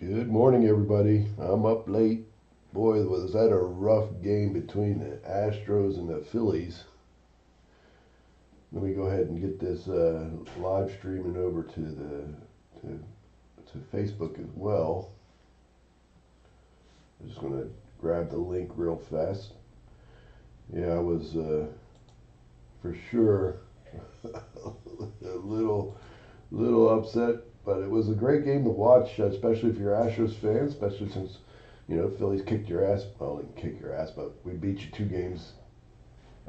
Good morning, everybody. I'm up late. Boy, was that a rough game between the Astros and the Phillies. Let me go ahead and get this live streaming over to Facebook as well. I'm just gonna grab the link real fast. Yeah, I was for sure a little upset, but it was a great game to watch, especially if you're Astros fan, especially since Phillies kicked your ass. Well, they didn't kick your ass, but we beat you 2 games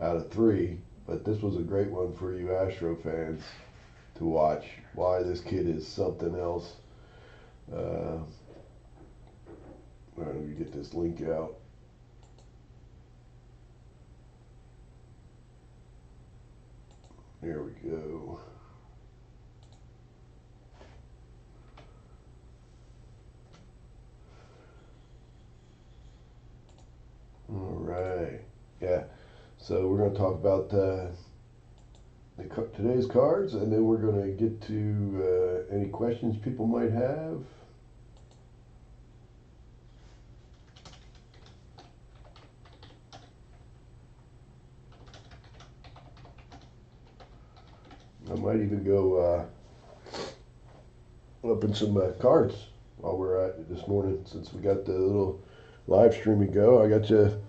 out of 3. But this was a great one for you Astro fans to watch. Why this kid is something else. All right, let me get this link out. There we go. All right. Yeah. So we're going to talk about today's cards, and then we're going to get to any questions people might have. I might even go open some cards while we're at it this morning, since we got the little live streaming go. I got you.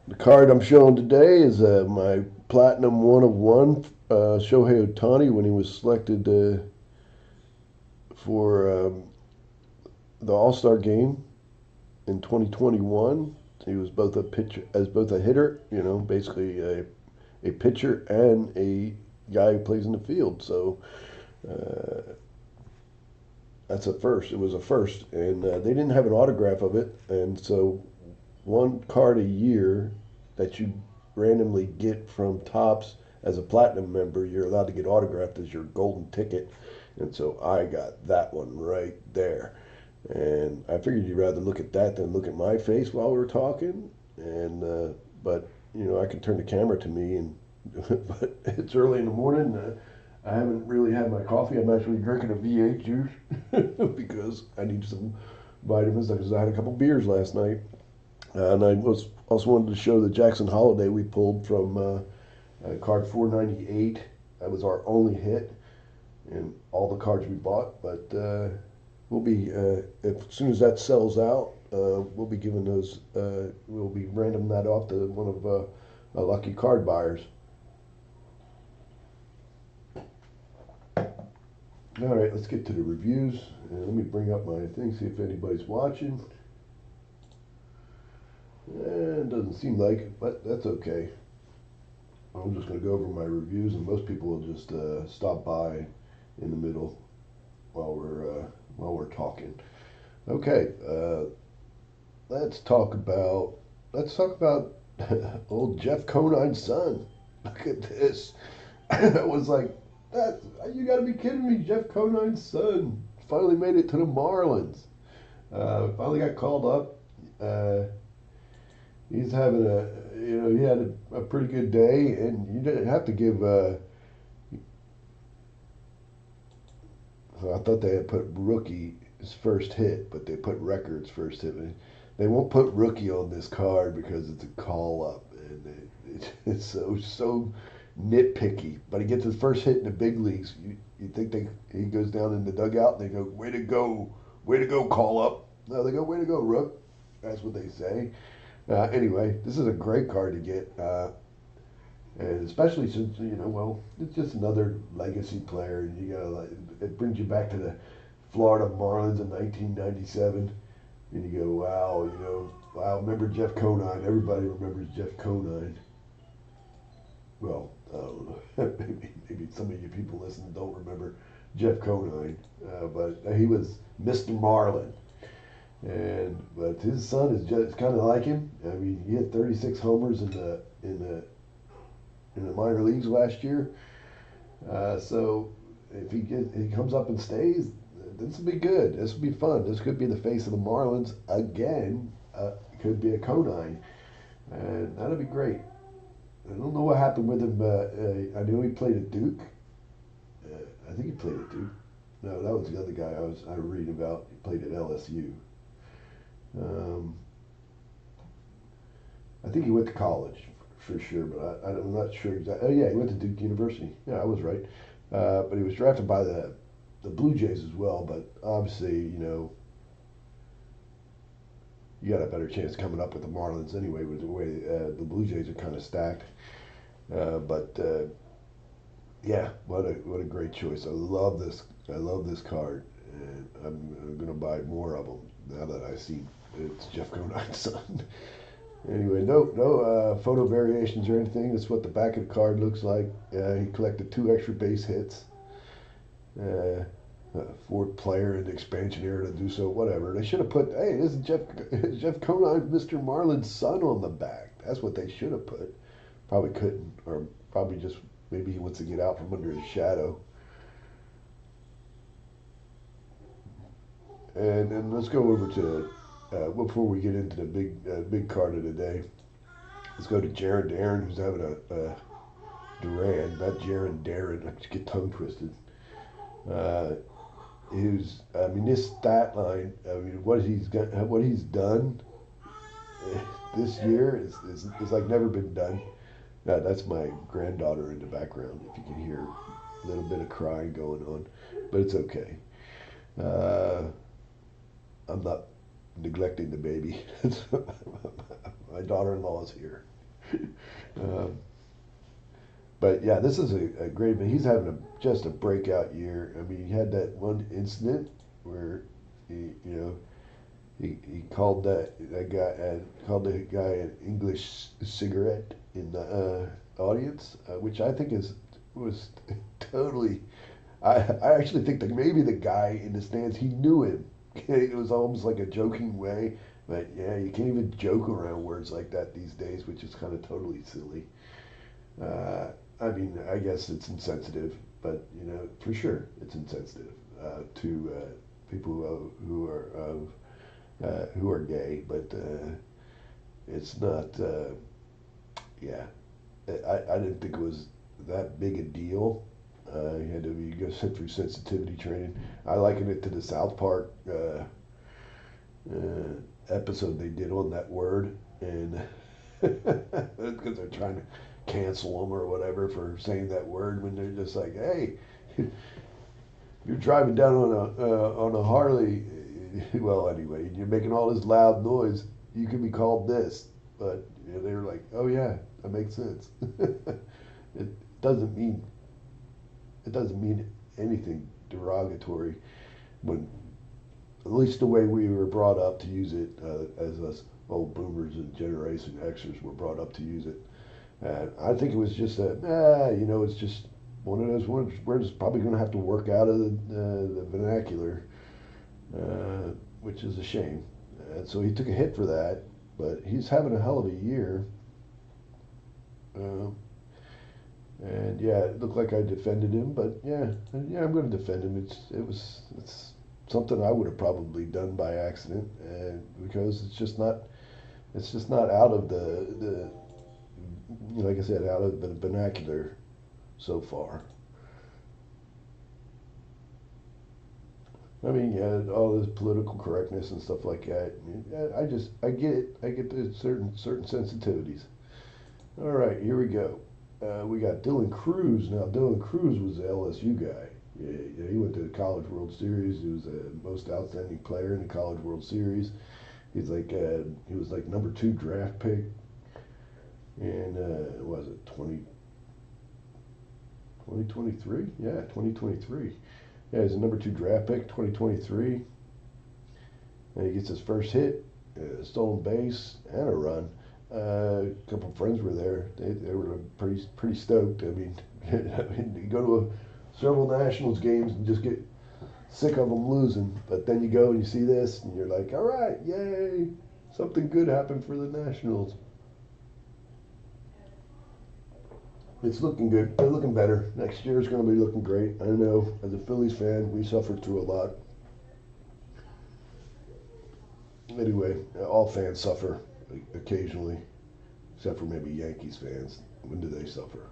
The card I'm showing today is my Platinum 1 of 1 Shohei Ohtani when he was selected for the All-Star game in 2021. He was both a hitter, basically a pitcher and a guy who plays in the field. So that's a first. It was a first, and they didn't have an autograph of it, and so one card a year that you randomly get from Topps as a platinum member, you're allowed to get autographed as your golden ticket. And so I got that one right there. And I figured you'd rather look at that than look at my face while we were talking. And but I can turn the camera to me, and but it's early in the morning. I haven't really had my coffee. I'm actually drinking a V8 juice because I need some vitamins because I had a couple beers last night. And I also wanted to show the Jackson Holiday we pulled from card 498. That was our only hit in all the cards we bought. But we'll be as soon as that sells out, we'll be giving those. We'll be random that off to one of our lucky card buyers. All right, let's get to the reviews. And let me bring up my thing, see if anybody's watching. It doesn't seem like it, but that's okay. I'm just going to go over my reviews, and most people will just stop by in the middle while we're talking. Okay, let's talk about old Jeff Conine's son. Look at this. I was like, that you got to be kidding me! Jeff Conine's son finally made it to the Marlins. Finally got called up. He's having he had a pretty good day, and you didn't have to give. I thought they had put rookie his first hit, but they put records first hit. They won't put rookie on this card because it's a call up, and it's so nitpicky. But he gets his first hit in the big leagues. You think he goes down in the dugout and they go, way to go, call up. No, they go, way to go, Rook. That's what they say. Anyway, this is a great card to get, and especially since well, it's just another legacy player, and you gotta it brings you back to the Florida Marlins in 1997, and you go, wow, wow, remember Jeff Conine? Everybody remembers Jeff Conine. Well, I don't know, maybe some of you people listening don't remember Jeff Conine, but he was Mr. Marlin. But his son is just kind of like him. I mean, he had 36 homers in the minor leagues last year. So if he comes up and stays, this will be good. This will be fun. This could be the face of the Marlins again. It could be a Conine, and that'll be great. I don't know what happened with him. I know he played at Duke. I think he played at Duke. No, that was the other guy I read about. He played at LSU. Um, I think he went to college for sure, but I'm not sure exactly. Oh yeah, he went to Duke University. Yeah, I was right. But he was drafted by the Blue Jays as well. But obviously, you got a better chance coming up with the Marlins anyway, with the way the Blue Jays are kind of stacked. But yeah, what a great choice. I love this. I love this card, and I'm gonna buy more of them now that I see it's Jeff Conine son. Anyway, no photo variations or anything. That's what the back of the card looks like. He collected 2 extra base hits. Uh, Fourth player in the expansion era to do so. Whatever. They should have put, hey, this is Jeff Conine, Mr. Marlin's son on the back. That's what they should have put. Probably couldn't, or probably just maybe he wants to get out from under his shadow. And let's go over to before we get into the big card of the day. Let's go to Jaron Darren, who's having a Duran, not Jaron Darren. I just get tongue twisted. Uh, I mean, this stat line. I mean, what he's done this year is like never been done. That's my granddaughter in the background. If you can hear a little bit of crying going on, but it's okay. Uh, I'm not neglecting the baby. My daughter-in-law is here. Um, but yeah, this is a great man. He's having just a breakout year. I mean, he had that one incident where he called that guy called the guy an English cigarette in the audience, which I think was totally. I actually think that maybe the guy in the stands he knew him. It was almost like a joking way, but yeah, you can't even joke around words like that these days, which is kind of totally silly. Uh, I mean, I guess it's insensitive, but for sure, it's insensitive to people who are gay. But it's not. Yeah, I didn't think it was that big a deal. You had to be go sent through sensitivity training. I liken it to the South Park episode they did on that word, and because they're trying to cancel them or whatever for saying that word when they're just like, hey, you're driving down on a Harley. Well, anyway, you're making all this loud noise. You can be called this, but they were like, oh yeah, that makes sense. it doesn't mean it doesn't mean anything derogatory when at least the way we were brought up to use it as us old boomers and Generation Xers were brought up to use it. And I think it was just it's just one of those words we're just probably going to have to work out of the vernacular, which is a shame. And so he took a hit for that, but he's having a hell of a year. Uh, and yeah, it looked like I defended him, but yeah, I'm going to defend him. It's something I would have probably done by accident, and because it's just not out of the like I said, out of the vernacular so far. I mean, yeah, all this political correctness and stuff like that. Yeah, I get it. I get the certain sensitivities. All right, here we go. We got Dylan Cruz. Now, Dylan Cruz was the LSU guy. Yeah, he went to the College World Series. He was the most outstanding player in the College World Series. He was like number 2 draft pick, and was it 2023? Yeah, 2023. Yeah, he's a number 2 draft pick, 2023, and he gets his first hit, stolen base, and a run. A couple of friends were there. They were pretty stoked. I mean, you go to several Nationals games and just get sick of them losing, but then you go and you see this, and you're like, all right, yay, something good happened for the Nationals. It's looking good. They're looking better. Next year's going to be looking great. I know, as a Phillies fan, we suffered through a lot. Anyway, all fans suffer occasionally, except for maybe Yankees fans. When do they suffer?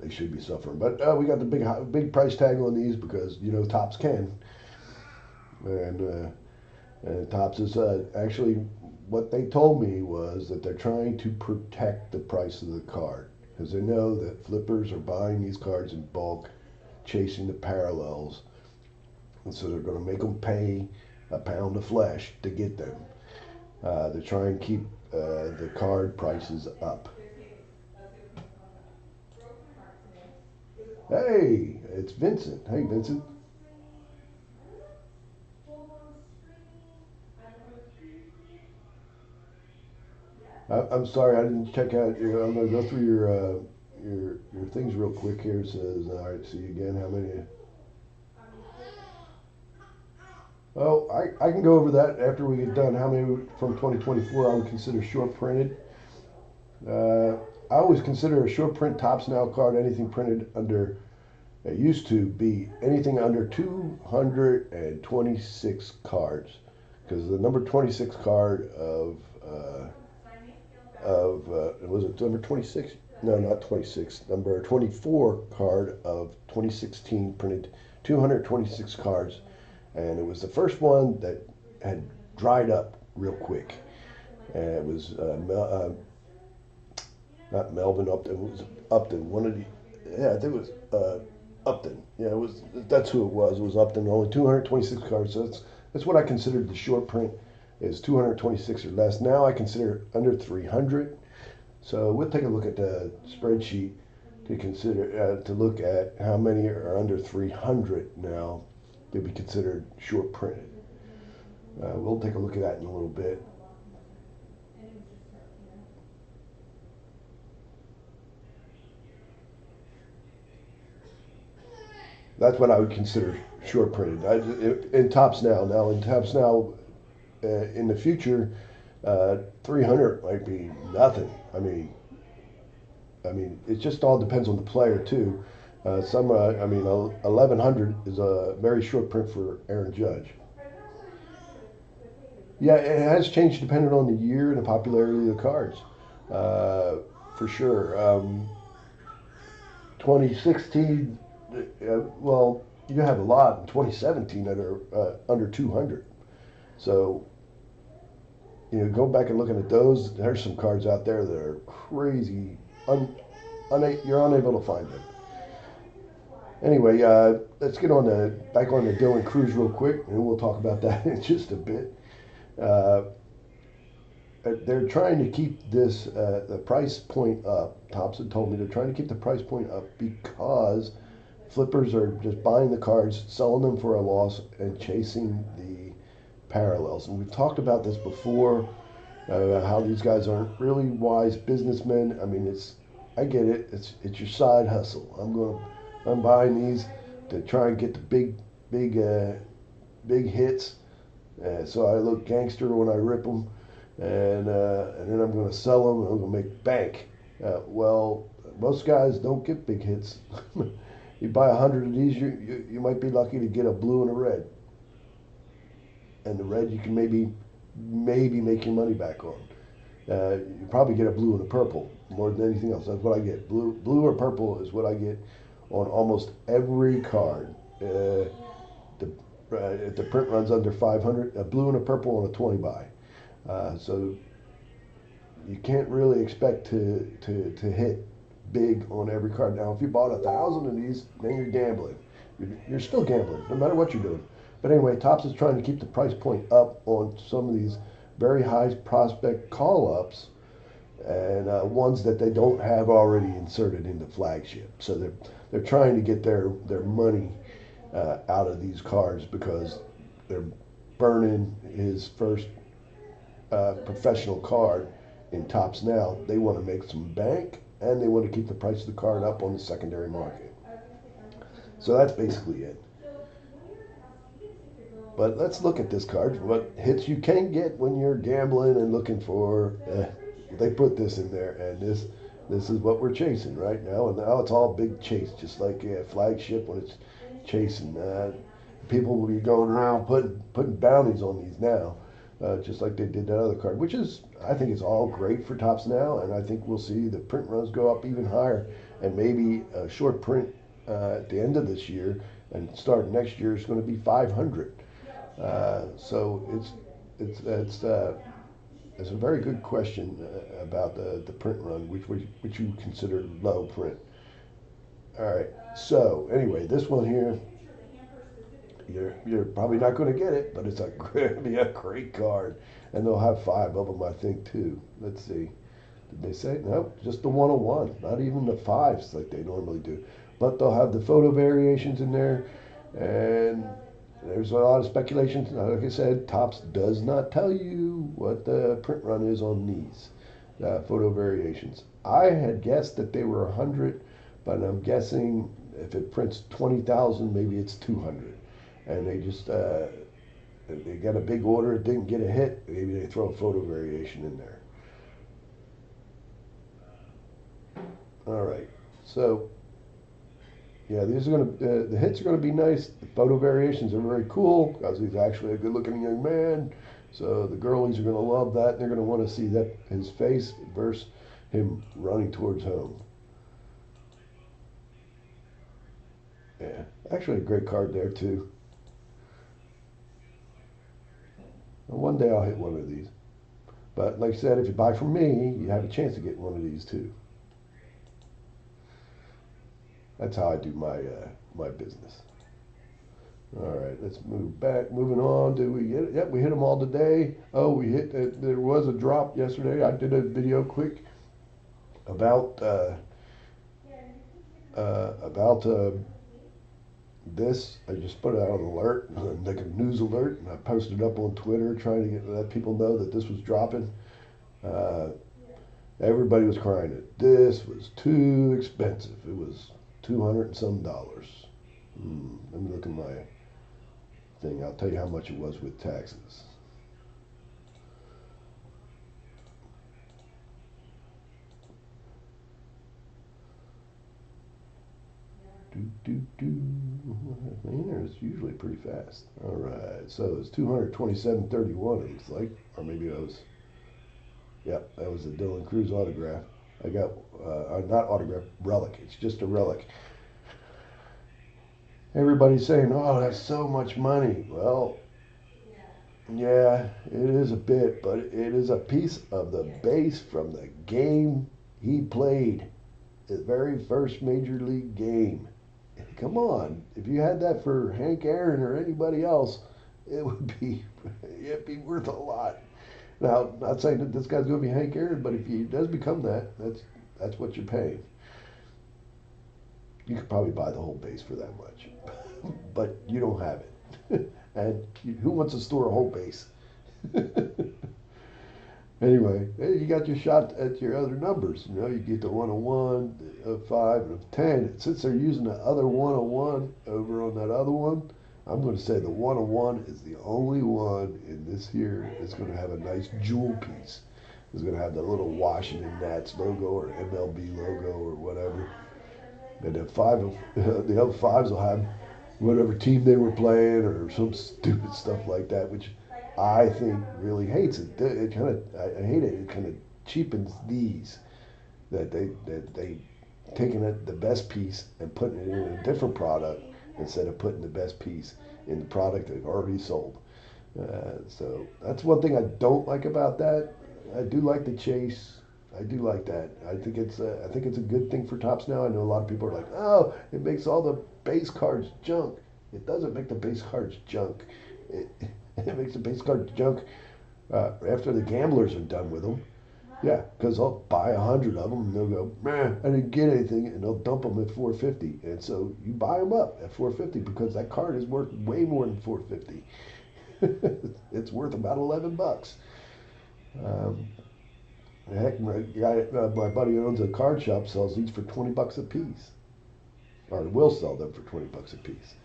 they should be suffering. But we got the big price tag on these because Topps can, and Topps is actually what they told me was that they're trying to protect the price of the card because they know that flippers are buying these cards in bulk, chasing the parallels, and so they're going to make them pay a pound of flesh to get them. They're trying to keep the card prices up. Hey, it's Vincent. Hey, Vincent. I'm sorry, I didn't check out your. I'm gonna go through your things real quick here. It says, all right, see again how many. Oh, I can go over that after we get done. How many from 2024 I would consider short printed. I always consider a short print Topps Now card anything printed under. It used to be anything under 226 cards, because the number 26 card was it number 26? No, not 26. Number 24 card of 2016 printed 226 cards, and it was the first one that had dried up real quick. And it was not Melvin Upton. It was Upton. One of the I think it was Upton. Yeah, it was. That's who it was. It was Upton. Only 226 cards. So that's what I considered the short print is 226 or less. Now I consider under 300. So we'll take a look at the spreadsheet to consider to look at how many are under 300 now to be considered short printed. We'll take a look at that in a little bit. That's what I would consider short printed. In Topps Now. Now in Topps Now, in the future, 300 might be nothing. I mean, it just all depends on the player too. 1100 is a very short print for Aaron Judge. Yeah, it has changed depending on the year and the popularity of the cards, for sure. 2016, well, you have a lot in 2017 that are under 200. So, go back and looking at those. There's some cards out there that are crazy. You're unable to find them. Anyway, let's get back on the Dylan Crews real quick, and we'll talk about that in just a bit. They're trying to keep the price point up. Topps had told me they're trying to keep the price point up because flippers are just buying the cards, selling them for a loss, and chasing the parallels. And we've talked about this before, how these guys aren't really wise businessmen. I mean, I get it. It's your side hustle. I'm buying these to try and get the big hits, so I look gangster when I rip them, and then I'm going to sell them and I'm going to make bank. Well, most guys don't get big hits. You buy 100 of these, you might be lucky to get a blue and a red. And the red you can maybe make your money back on. You probably get a blue and a purple more than anything else. That's what I get. Blue or purple is what I get on almost every card. If the print runs under 500, a blue and a purple on a 20 buy. So you can't really expect to hit big on every card. Now, if you bought 1,000 of these, then you're gambling. You're still gambling, no matter what you're doing. But anyway, Topps is trying to keep the price point up on some of these very high prospect call-ups and ones that they don't have already inserted into flagship. So they're trying to get their money out of these cards because they're burning his first professional card in Topps Now. They want to make some bank, and they want to keep the price of the card up on the secondary market. So that's basically it. But let's look at this card. What hits you can get when you're gambling and looking for. They put this in there, and this is what we're chasing right now. And now it's all big chase, just like flagship when it's chasing. People will be going around putting bounties on these now, just like they did that other card, which is, I think, it's all great for Topps Now, and I think we'll see the print runs go up even higher and maybe a short print at the end of this year, and start next year is going to be 500. So it's a very good question about the print run, which you consider low print. All right. So anyway, this one here, you're probably not going to get it, but it's a going to be a great card, and they'll have five of them, I think, too. Let's see. Did they say no? Just the 101, not even the fives like they normally do. But they'll have the photo variations in there, and there's a lot of speculation. Like I said, Topps does not tell you what the print run is on these photo variations. I had guessed that they were 100, but I'm guessing if it prints 20,000, maybe it's 200. And they got a big order, it didn't get a hit, maybe they throw a photo variation in there. All right, so yeah, these are going to the hits are going to be nice. The photo variations are very cool because he's actually a good-looking young man. So the girlies are going to love that. They're going to want to see that his face versus him running towards home. Yeah, actually a great card there too. And one day I'll hit one of these. But like I said, if you buy from me, you have a chance of getting one of these too. That's how I do my business. All right, let's move back. Moving on. Did we get it? Yep, we hit them all today. Oh, we hit. There was a drop yesterday. I did a video quick about this. I just put out an alert, like a news alert, and I posted up on Twitter trying to let people know that this was dropping. Uh, Everybody was crying that this was too expensive. It was 200 and some dollars. Let me look at my thing. I'll tell you how much it was with taxes. Man, it's usually pretty fast. All right, so it's 227.31. It looks like, or maybe it was. Yep, that was a Dylan Cruz autograph. I got not autograph, relic. It's just a relic. Everybody's saying, "Oh, that's so much money." Well, yeah, it is a bit, but it is a piece of the base from the game he played, his very first major league game. Come on, if you had that for Hank Aaron or anybody else, it would be it'd be worth a lot. Now, not saying that this guy's going to be Hank Aaron, but if he does become that, that's what you're paying. You could probably buy the whole base for that much, but you don't have it. And who wants to store a whole base? Anyway, hey, you got your shot at your other numbers. You know, you get the 101, the 5, and the 10. Since they're using the other 101 over on that other one, I'm going to say the 101 is the only one in this here that's going to have a nice jewel piece. It's going to have the little Washington Nats logo or MLB logo or whatever. And the other fives will have whatever team they were playing or some stupid stuff like that, which I think really hates it. It kind of I hate it. It kind of cheapens these that they taking the best piece and putting it in a different product instead of putting the best piece in the product they've already sold. So that's one thing I don't like about that. I do like the chase. I do like that. I think it's a good thing for Topps now. I know a lot of people are like, oh, it makes all the base cards junk. It doesn't make the base cards junk. It, it makes the base cards junk after the gamblers are done with them. Yeah, because I'll buy 100 of them and they'll go, man, I didn't get anything, and they'll dump them at 450. And so you buy them up at 450 because that card is worth way more than 450. It's worth about 11 bucks. Um, Heck, my buddy who owns a card shop sells these for 20 bucks a piece, or will sell them for 20 bucks a piece.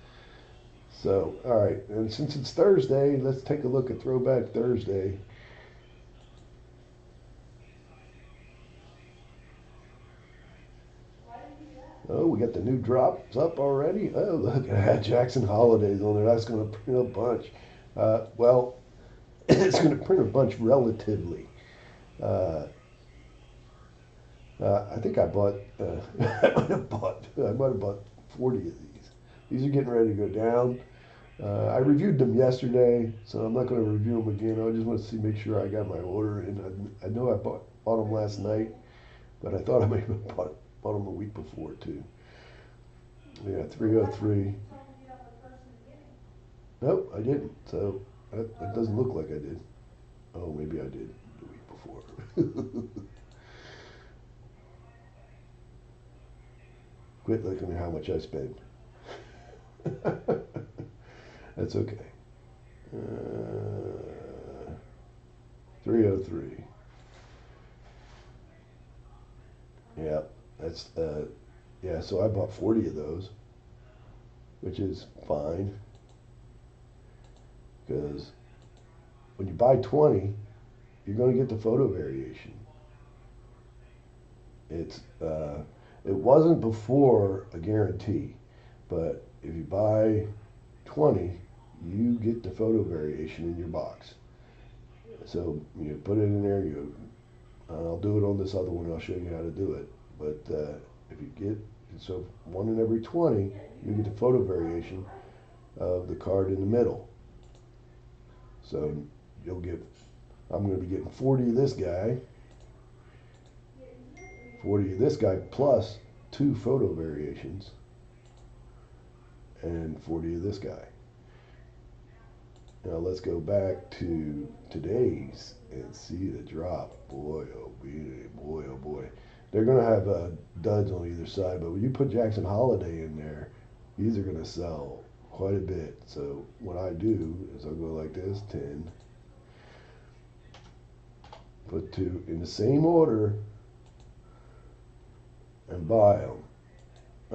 So, all right, and since it's Thursday, let's take a look at Throwback Thursday. Oh, we got the new drops up already. Oh, look at that, Jackson Holidays on there. That's going to print a bunch. Well, it's going to print a bunch relatively. Uh, I think I bought, I might have bought 40 of these. These are getting ready to go down. I reviewed them yesterday, so I'm not going to review them again. I just want to see, make sure I got my order in. I know I bought them last night, but I thought I may have bought them a week before too. Yeah, 303. Nope, I didn't. So that doesn't look like I did. Oh, maybe I did the week before. Quit looking at how much I spend. That's okay. 303. Yeah, that's yeah. So I bought 40 of those, which is fine because when you buy 20, you're going to get the photo variation. It's it wasn't before a guarantee, but if you buy 20, you get the photo variation in your box. So you put it in there. I'll do it on this other one. I'll show you how to do it. But if you get so one in every 20, you get the photo variation of the card in the middle. So you'll get. I'm going to be getting 40 of this guy, 40 of this guy, plus 2 photo variations, and 40 of this guy. Now let's go back to today's and see the drop. Boy, oh boy, oh boy. They're going to have duds on either side, but when you put Jackson Holiday in there, these are going to sell quite a bit. So what I do is I'll go like this, 10, put 2 in the same order, and buy them.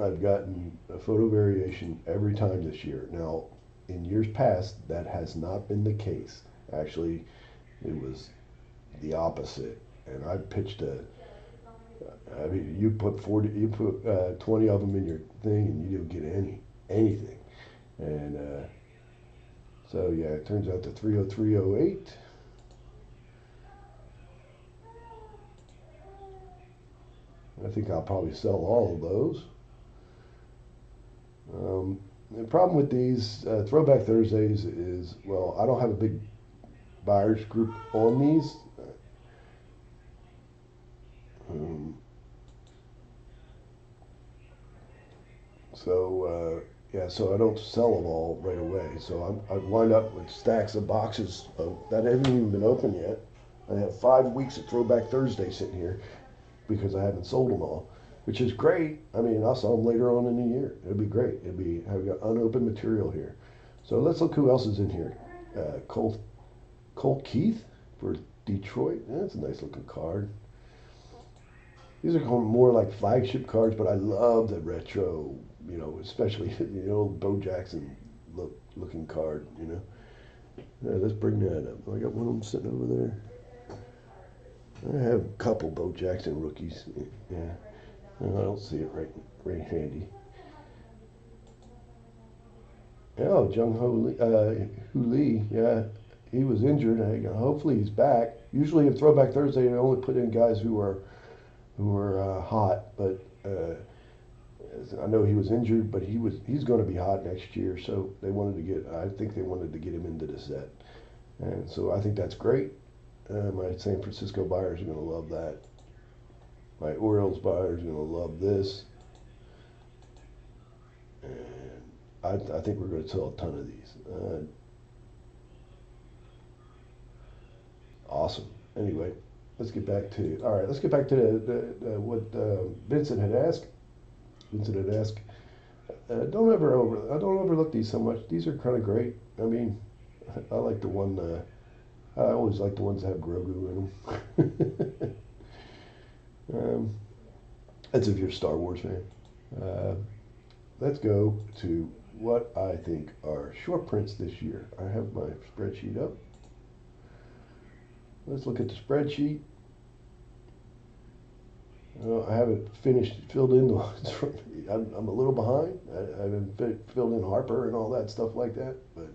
I've gotten a photo variation every time this year. Now, in years past, that has not been the case. Actually, it was the opposite. And I pitched I mean, you put 40, you put 20 of them in your thing, and you don't get anything. And so yeah, it turns out the 30308. I think I'll probably sell all of those. The problem with these Throwback Thursdays is, well, I don't have a big buyers group on these. Um, yeah, so I don't sell them all right away. So I wind up with stacks of boxes that haven't even been opened yet. I have 5 weeks of Throwback Thursday sitting here because I haven't sold them all, which is great. I mean, I'll sell them later on in the year. It'd be great. I've got unopened material here. So let's look who else is in here. Colt Keith for Detroit. That's a nice looking card. These are more like flagship cards, but I love the retro, especially the old Bo Jackson looking card, Yeah, let's bring that up. I got one of them sitting over there. I have a couple Bo Jackson rookies. Yeah, no, I don't see it right handy. Oh, Jung Ho Lee, Hu Lee, yeah, he was injured. Hopefully he's back. Usually in Throwback Thursday, they only put in guys who are hot, but I know he was injured, but he's going to be hot next year. So I think they wanted to get him into the set, and so I think that's great. My San Francisco buyers are going to love that. My Orioles buyers are going to love this, and I think we're going to sell a ton of these. Awesome. Anyway, let's get back to what Vincent had asked. Vincent had asked, don't overlook these so much. These are kind of great. I mean, I like the one. I always like the ones that have Grogu in them. um, that's if you're a Star Wars fan. Uh, let's go to what I think are short prints this year. I have my spreadsheet up. Let's look at the spreadsheet. I haven't filled in the ones from. I'm a little behind. I haven't filled in Harper and all that stuff like that, but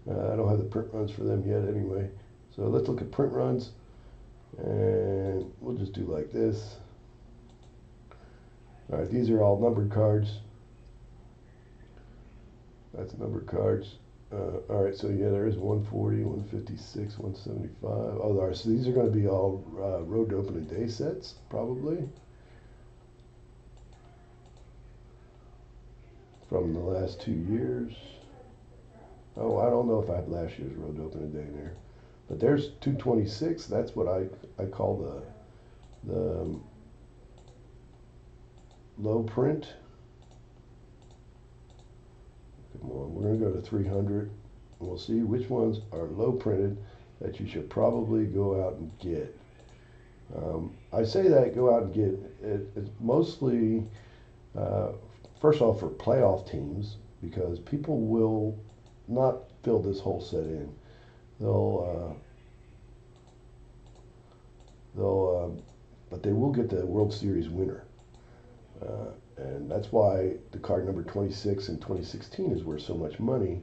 I don't have the print runs for them yet anyway. So let's look at print runs, and we'll just do like this. All right, these are all numbered cards. That's numbered cards. All right, so yeah, there is 140, 156, 175. Oh, all right, so these are going to be all road to opening day sets, probably, from the last 2 years. Oh, I don't know if I have last year's road to opening day in there. But there's 226. That's what I call the low print. Come on, we're going to go to 300. And we'll see which ones are low printed that you should probably go out and get. I say that go out and get it. It's mostly, uh, first off, for playoff teams because people will not fill this whole set in. They'll, but they will get the World Series winner. And that's why the card number 26 in 2016 is worth so much money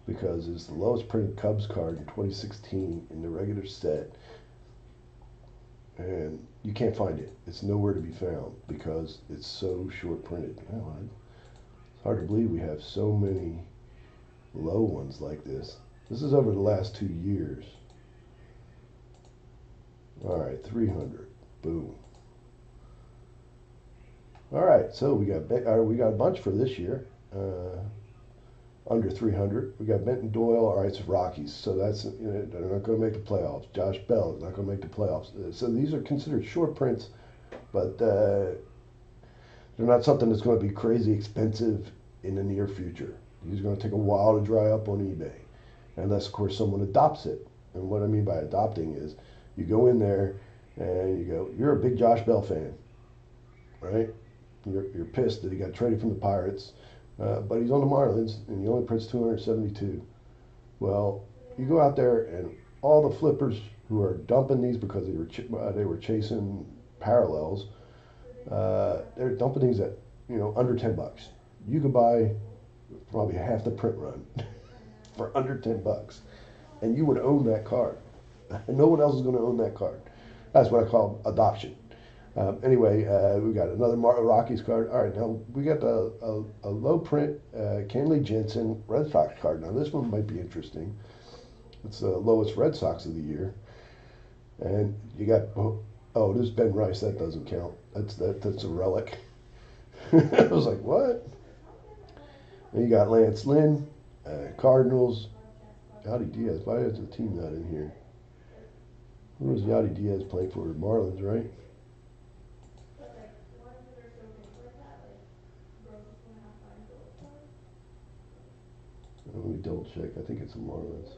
because it's the lowest printed Cubs card in 2016 in the regular set. And you can't find it. It's nowhere to be found because it's so short printed. It's hard to believe we have so many low ones like this. This is over the last 2 years. All right, 300. Boom. All right, so we got a bunch for this year. Under 300. We got Benton Doyle. All right, it's Rockies, so that's they're not going to make the playoffs. Josh Bell is not going to make the playoffs. So these are considered short prints, but they're not something that's going to be crazy expensive in the near future. These are going to take a while to dry up on eBay, unless of course someone adopts it. And what I mean by adopting is you go in there and you go, you're a big Josh Bell fan, right? You're pissed that he got traded from the Pirates, but he's on the Marlins and he only prints 272. Well, you go out there and all the flippers who are dumping these because they were chasing parallels, they're dumping these at under $10. You could buy probably half the print run for under $10, and you would own that card. And no one else is going to own that card. That's what I call adoption. Anyway, we got another Rockies card. All right, now we got a low print Kenley Jansen Red Sox card. Now this one might be interesting. It's the lowest Red Sox of the year, and you got this is Ben Rice. That doesn't count. That's a relic. I was like, what? And you got Lance Lynn, Cardinals. Yadi Diaz. Why is the team not in here? Who was Yadi Diaz playing for? Marlins, right? Let me double check. I think it's the Marlins.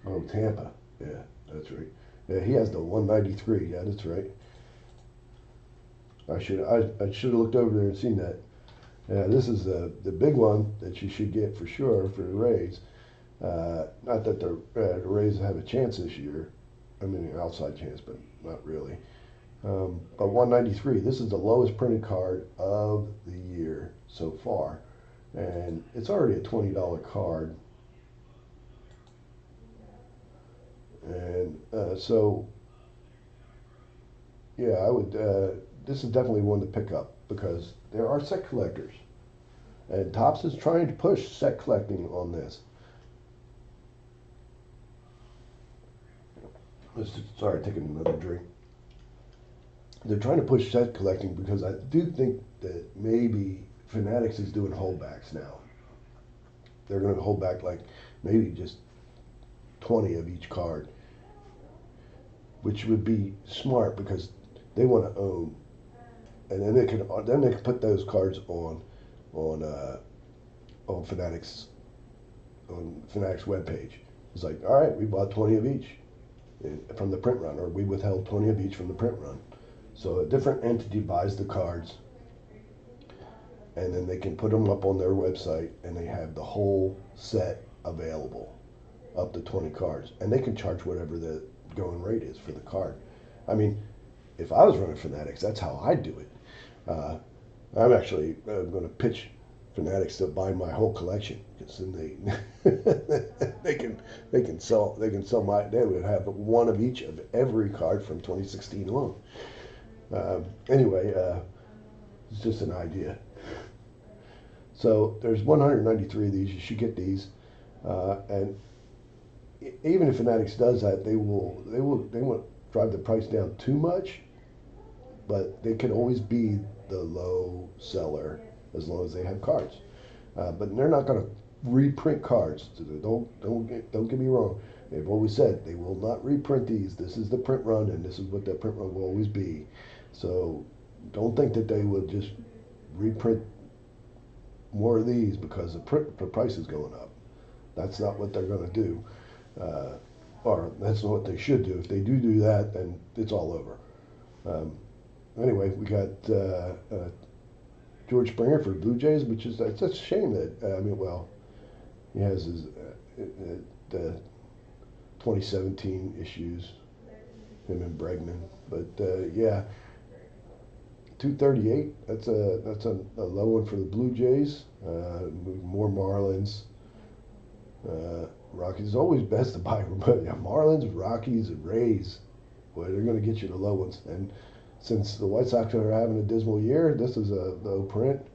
Oh, Tampa. Yeah, that's right. Yeah, he has the 193. Yeah, that's right. I should have looked over there and seen that. Yeah, this is the big one that you should get for sure for the Rays. Not that the Rays have a chance this year. I mean, an outside chance, but not really. But 193, this is the lowest printed card of the year so far. And it's already a $20 card. And so, yeah, I would. This is definitely one to pick up because there are set collectors. And Topps is trying to push set collecting on this. Sorry, taking another drink. They're trying to push set collecting because I do think that maybe Fanatics is doing holdbacks now. They're going to hold back like maybe just 20 of each card, which would be smart because they want to own, and then they can put those cards on Fanatics webpage. It's like, all right, we bought 20 of each from the print run, or we withheld 20 of each from the print run. So a different entity buys the cards, and then they can put them up on their website, and they have the whole set available, up to 20 cards, and they can charge whatever the going rate is for the card. I mean, if I was running Fanatics, that's how I'd do it. I'm actually going to pitch fanatics to buy my whole collection because then they can sell my, they would have one of each of every card from 2016 alone. Anyway, it's just an idea. So there's 193 of these. You should get these, and even if Fanatics does that, they won't drive the price down too much, but they can always be the low seller as long as they have cards. But they're not going to reprint cards. Don't get me wrong. They've always said they will not reprint these. This is the print run, and this is what that print run will always be. So don't think that they will just reprint more of these because the price is going up. That's not what they're going to do, or that's not what they should do. If they do that, then it's all over. Anyway, we got George Springer for the Blue Jays, which is it's a shame that he has his the 2017 issues, him and Bregman, but yeah. 238. That's a low one for the Blue Jays. More Marlins. Rockies. It's always best to buy Marlins, Rockies, and Rays. Boy, they're going to get you the low ones. And since the White Sox are having a dismal year, this is a low print.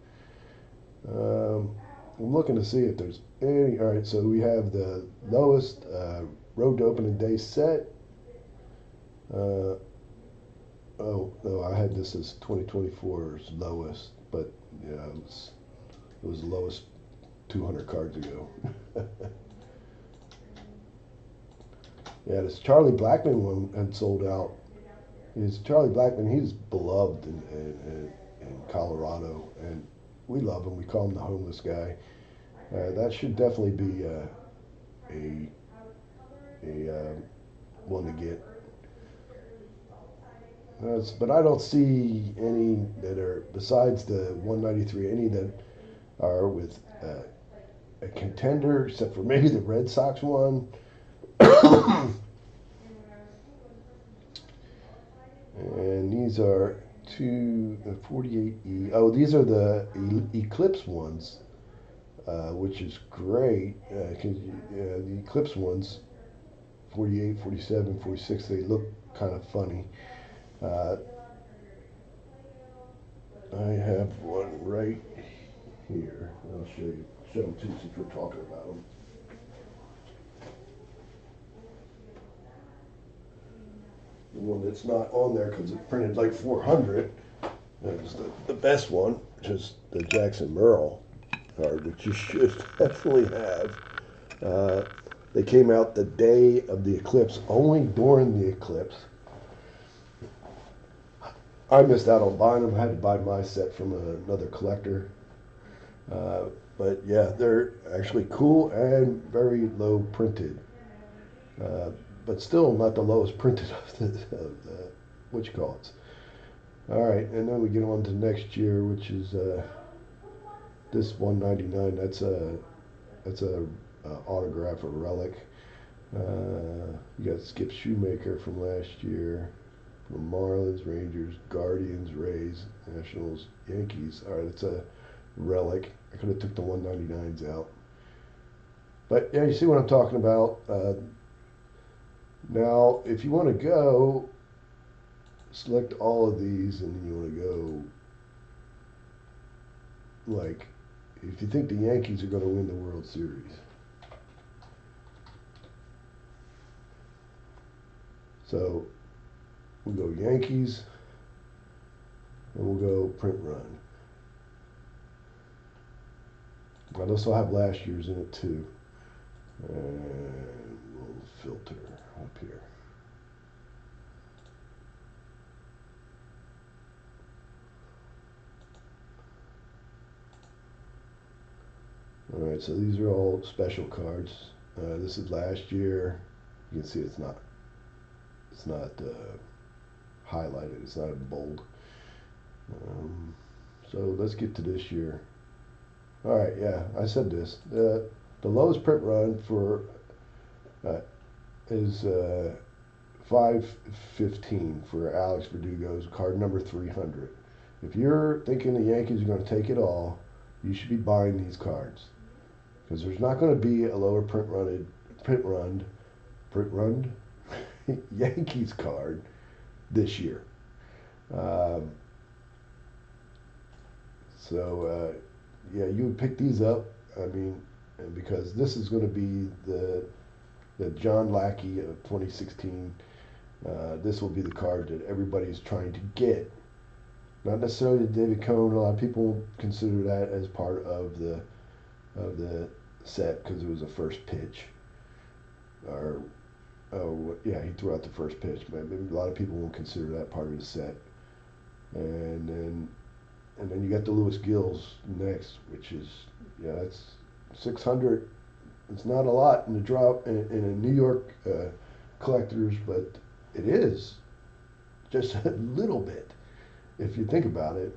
I'm looking to see if there's any. All right, so we have the lowest road to opening day set. Oh no, I had this as 2024's lowest, but yeah, it was the lowest 200 cards ago. Yeah, this Charlie Blackmon one had sold out. Charlie Blackmon, he's beloved in Colorado, and we love him. We call him the homeless guy. That should definitely be a one to get. But I don't see any that are, besides the 193, any that are with a contender, except for maybe the Red Sox one. And these are 248E. Oh, these are the Eclipse ones, which is great. Because the Eclipse ones, 48, 47, 46, they look kind of funny. I have one right here. I'll show them to you since we're talking about them. The one that's not on there because it printed like 400 is the best one, which is the Jackson Merle card, which you should definitely have. They came out the day of the eclipse, only during the eclipse. I missed out on buying them. I had to buy my set from another collector. But yeah, they're actually cool and very low printed. But still not the lowest printed of the what you call it. All right, and then we get on to next year, which is this 199. That's a autograph or relic. You got Skip Shoemaker from last year. From Marlins, Rangers, Guardians, Rays, Nationals, Yankees. All right, it's a relic. I could have took the 199s out. But yeah, you see what I'm talking about. Now, if you want to go, select all of these, and then you want to go, like, if you think the Yankees are going to win the World Series. So, we'll go Yankees, and we'll go print run. Now, this will have last year's in it, too. And we'll filter up here. All right, so these are all special cards. This is last year. You can see it's not highlighted. It's not in bold. So let's get to this year. All right, yeah, I said this. The lowest print run for is 515 for Alex Verdugo's card number 300. If you're thinking the Yankees are going to take it all, you should be buying these cards because there's not going to be a lower print run Yankees card this year. Um, yeah, you would pick these up. I mean, and because this is going to be the John Lackey of 2016. This will be the card that everybody's trying to get. Not necessarily the David Cone. A lot of people consider that as part of the set because it was a first pitch. Or oh yeah, he threw out the first pitch. Maybe a lot of people won't consider that part of the set. And then you got the Lewis Gills next, which is yeah, that's 600. It's not a lot in the drop in a New York collectors, but it is just a little bit. If you think about it,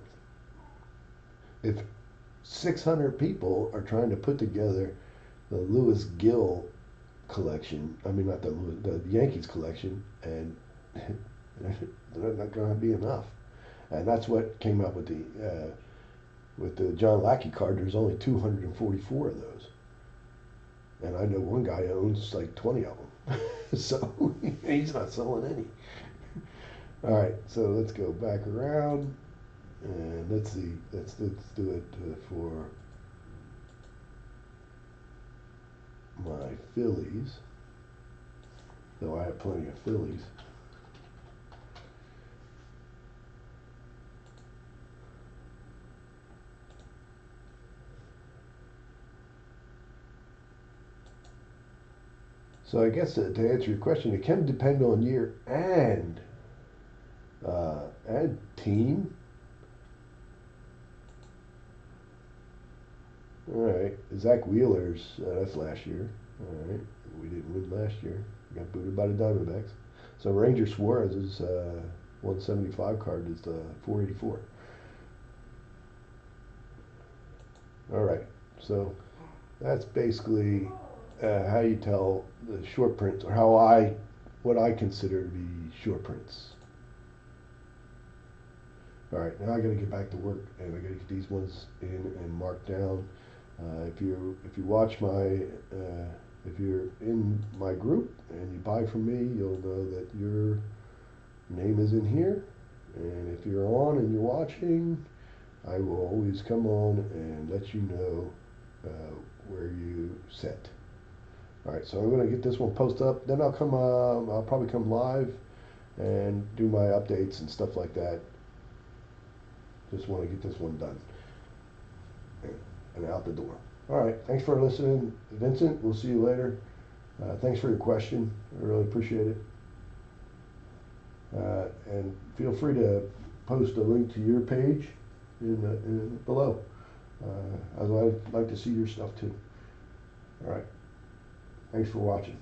if 600 people are trying to put together the Lewis Gill collection, I mean not the Yankees collection, and they're not going to be enough. And that's what came up with the John Lackey card. There's only 244 of those, and I know one guy owns like 20 of them, so he's not selling any. All right, so let's go back around and let's see. Let's do it for my Phillies. Though I have plenty of Phillies. So I guess to answer your question, it can depend on year and team. All right, Zach Wheeler's that's last year. All right, we didn't win last year. We got booted by the Diamondbacks. So Ranger Suarez's 175 card is 484. All right, so that's basically how you tell the short prints, or what I consider to be short prints. All right, now I got to get back to work, and I got to get these ones in and marked down. If you watch if you're in my group and you buy from me, you'll know that your name is in here. And if you're on and you're watching, I will always come on and let you know where you set. All right, so I'm going to get this one posted up. Then I'll come. I'll probably come live and do my updates and stuff like that. Just want to get this one done and out the door. All right, thanks for listening, Vincent. We'll see you later. Thanks for your question. I really appreciate it. And feel free to post a link to your page in below. I'd like to see your stuff too. All right. Thanks for watching.